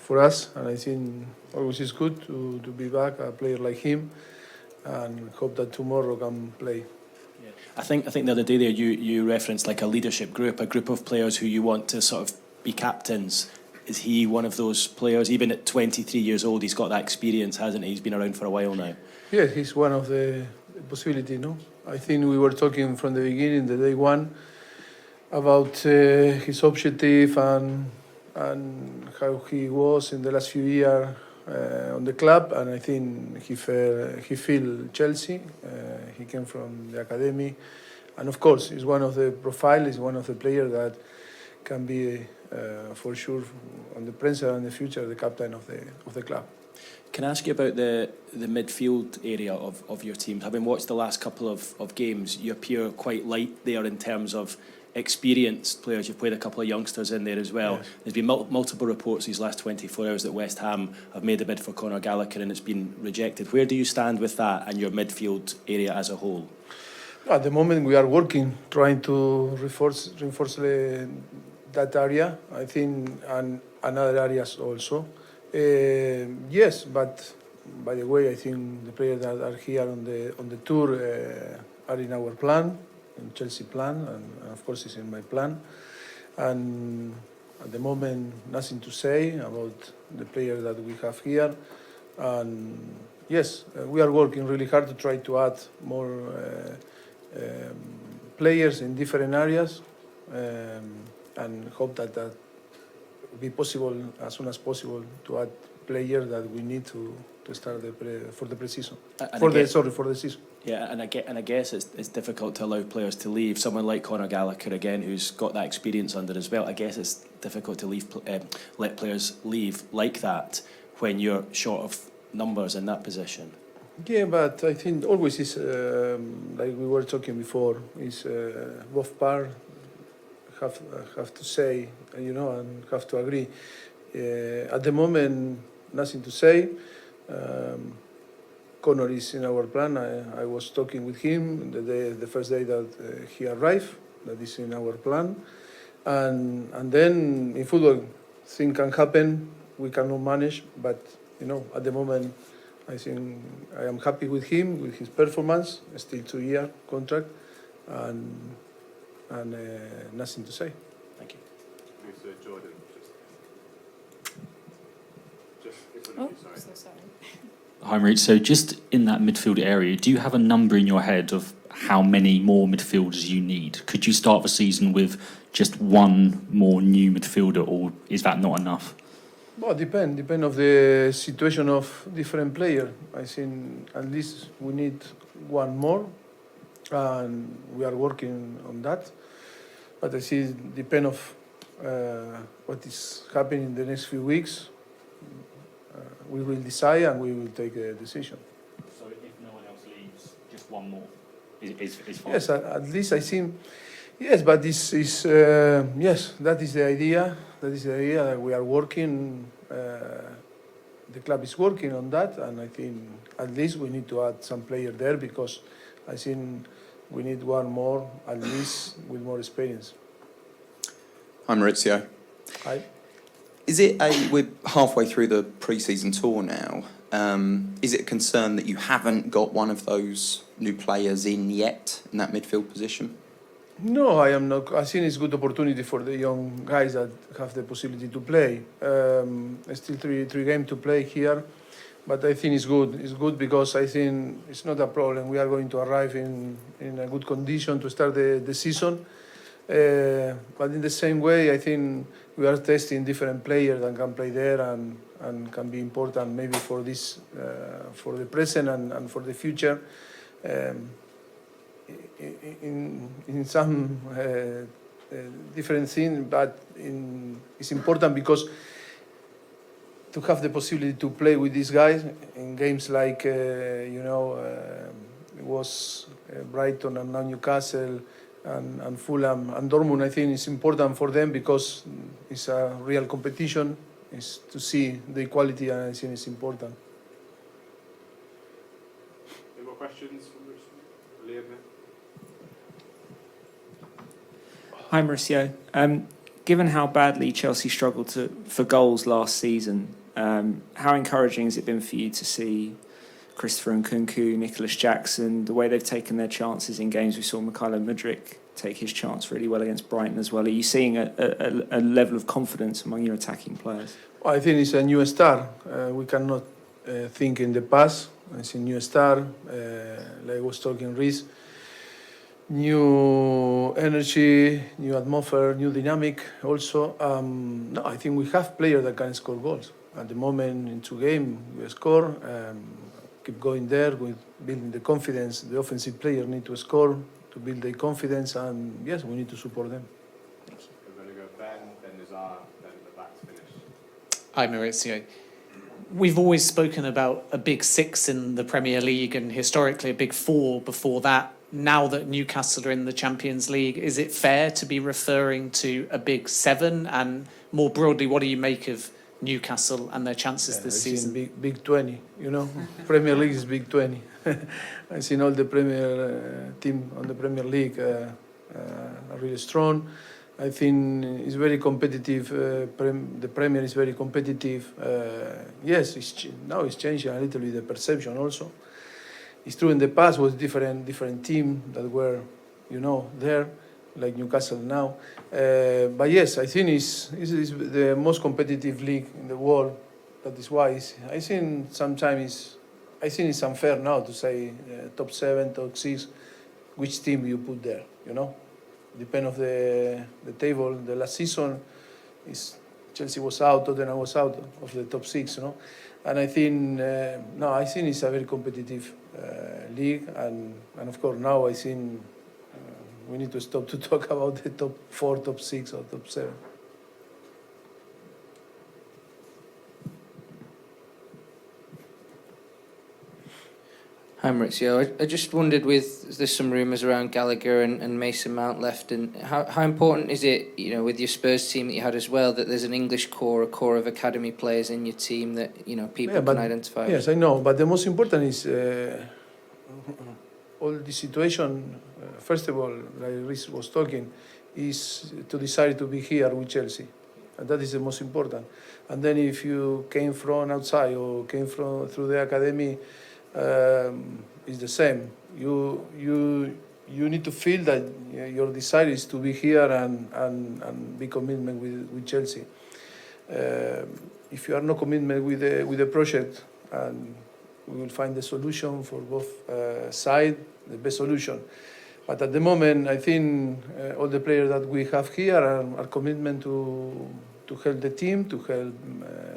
for us, and I think always is good to be back, a player like him, and hope that tomorrow can play. I think the other day there you referenced like a leadership group, a group of players who you want to sort of be captains. Is he one of those players? Even at 23 years old, he's got that experience, hasn't he? He's been around for a while now. Yeah, he's one of the possibility, no? I think we were talking from the beginning, the day one, about his objective and how he was in the last few years on the club, and I think he feel Chelsea. He came from the academy, and of course, he's one of the profile. He's one of the players that can be for sure on the present and the future the captain of the club. Can I ask you about the midfield area of your team? Having watched the last couple of games, you appear quite light there in terms of experienced players. You've played a couple of youngsters in there as well. Yes. There's been multiple reports these last 24 hours that West Ham have made a bid for Conor Gallagher and it's been rejected. Where do you stand with that and your midfield area as a whole? At the moment we are working, trying to reinforce that area, I think, and other areas also. Yes, but by the way, I think the players that are here on the tour are in our plan, in Chelsea plan, and of course it's in my plan. And at the moment, nothing to say about the players that we have here. And yes, we are working really hard to try to add more players in different areas, and hope that will be possible as soon as possible to add players that we need to start for the pre-season. For the season. Yeah, and I guess it's difficult to allow players to leave. Someone like Conor Gallagher again, who's got that experience under as well. I guess it's difficult to let players leave like that when you're short of numbers in that position. Yeah, but I think always is like we were talking before. Is both parts have to say, and have to agree. At the moment, nothing to say. Conor is in our plan. I was talking with him the first day that he arrived. That is in our plan, and then in football, things can happen. We cannot manage, but at the moment, I think I am happy with him, with his performance. Still 2-year contract, and nothing to say. Thank you. Jordan. Sorry. Hi, Maurice. So just in that midfield area, do you have a number in your head of how many more midfielders you need? Could you start the season with just one more new midfielder, or is that not enough? Well, depend of the situation of different player. I think at least we need one more, and we are working on that. But I see depend of what is happening in the next few weeks. We will decide and we will take a decision. So if no one else leaves, just one more is fine? Yes, at least I think, yes, but this is, yes, that is the idea. That is the idea that we are working, the club is working on that, and I think at least we need to add some player there because I think we need one more, at least with more experience. Hi, Maurizio. Hi. We're halfway through the pre-season tour now. Is it a concern that you haven't got one of those new players in yet in that midfield position? No, I am not. I think it's a good opportunity for the young guys that have the possibility to play. Still three games to play here, but I think it's good. It's good because I think it's not a problem. We are going to arrive in a good condition to start the season. But in the same way, I think we are testing different players that can play there and can be important maybe for this, for the present and for the future. In some different things, but it's important because to have the possibility to play with these guys in games like it was Brighton and now Newcastle and Fulham and Dortmund, I think it's important for them because it's a real competition. Is to see the equality, and I think it's important. Any more questions from Liam? Hi, Mauricio. given how badly Chelsea struggled for goals last season, how encouraging has it been for you to see Christopher Nkunku, Nicholas Jackson, the way they've taken their chances in games? We saw Mykhailo Mudryk take his chance really well against Brighton as well. Are you seeing a level of confidence among your attacking players? I think it's a new start. We cannot think in the past. It's a new start. Like I was talking, Reece. New energy, new atmosphere, new dynamic also. No, I think we have players that can score goals. At the moment, in 2 games, we score. Keep going there, with building the confidence. The offensive players need to score to build their confidence, and yes, we need to support them. We're going to go Ben, then Nazar, then the back to finish. Hi, Maurizio. We've always spoken about a big 6 in the Premier League and historically a big 4 before that. Now that Newcastle are in the Champions League, is it fair to be referring to a big 7? And more broadly, what do you make of Newcastle and their chances this season? Big 20, you know. Premier League is big 20. I've seen all the Premier team on the Premier League are really strong. I think it's very competitive. The Premier is very competitive. Yes, now it's changing a little bit the perception also. It's true in the past was different team that were, you know, there, like Newcastle now. But yes, I think it's the most competitive league in the world. That is why I think sometimes it's unfair now to say top 7, top 6, which team you put there, you know. Depend of the table. The last season, Chelsea was out, Tottenham was out of the top 6, you know. And I think I think it's a very competitive league, and of course now I think we need to stop to talk about the top 4, top 6, or top 7. Hi Maurizio, I just wondered, there's some rumours around Gallagher and Mason Mount left, and how important is it, you know, with your Spurs team that you had as well, that there's an English core, a core of academy players in your team that, you know, people can identify with? Yes, I know, but the most important is all the situation. First of all, like Reece was talking, is to decide to be here with Chelsea, and that is the most important. And then if you came from outside or came from through the academy, it's the same. You need to feel that your desire is to be here and be commitment with Chelsea. If you are no commitment with the project, and we will find the solution for both sides, the best solution. But at the moment, I think all the players that we have here are commitment to help the team, to help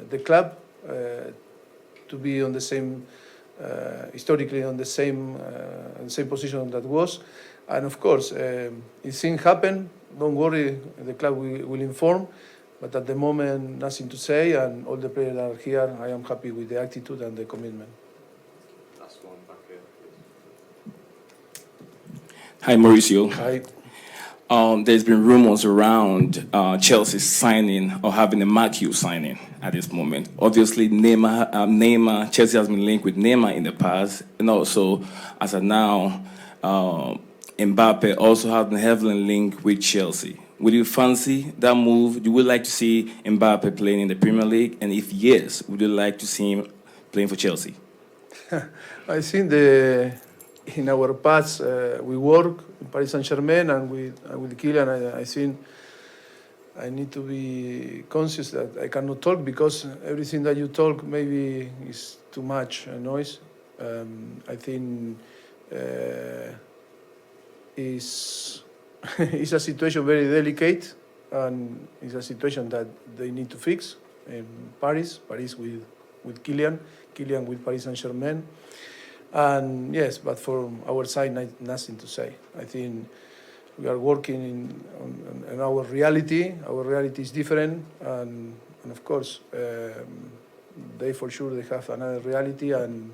the club, to be on the same. Historically on the same position that was, and of course if things happen, don't worry, the club will inform, but at the moment nothing to say, and all the players that are here, I am happy with the attitude and the commitment. Last one back here, please. Hi Mauricio. Hi. There's been rumors around Chelsea signing or having a Matthew signing at this moment. Obviously, Neymar, Chelsea has been linked with Neymar in the past, and also, as of now, Mbappe also has been heavily linked with Chelsea. Would you fancy that move? You would like to see Mbappe playing in the Premier League? And if yes, would you like to see him playing for Chelsea? I think in our past we work in Paris Saint-Germain, and with Kylian, I think I need to be conscious that I cannot talk, because everything that you talk maybe is too much noise. I think it's a situation very delicate, and it's a situation that they need to fix in Paris with Kylian with Paris Saint-Germain. And yes, but from our side, nothing to say. I think we are working in our reality. Our reality is different, and of course, they for sure they have another reality. And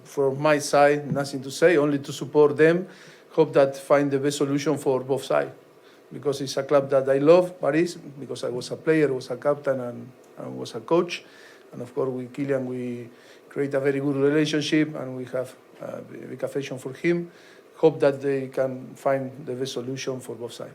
from my side, nothing to say. Only to support them. Hope that find the best solution for both sides, because it's a club that I love, Paris, because I was a player, was a captain, and was a coach. And of course, with Kylian, we create a very good relationship, and we have a big affection for him. Hope that they can find the best solution for both sides.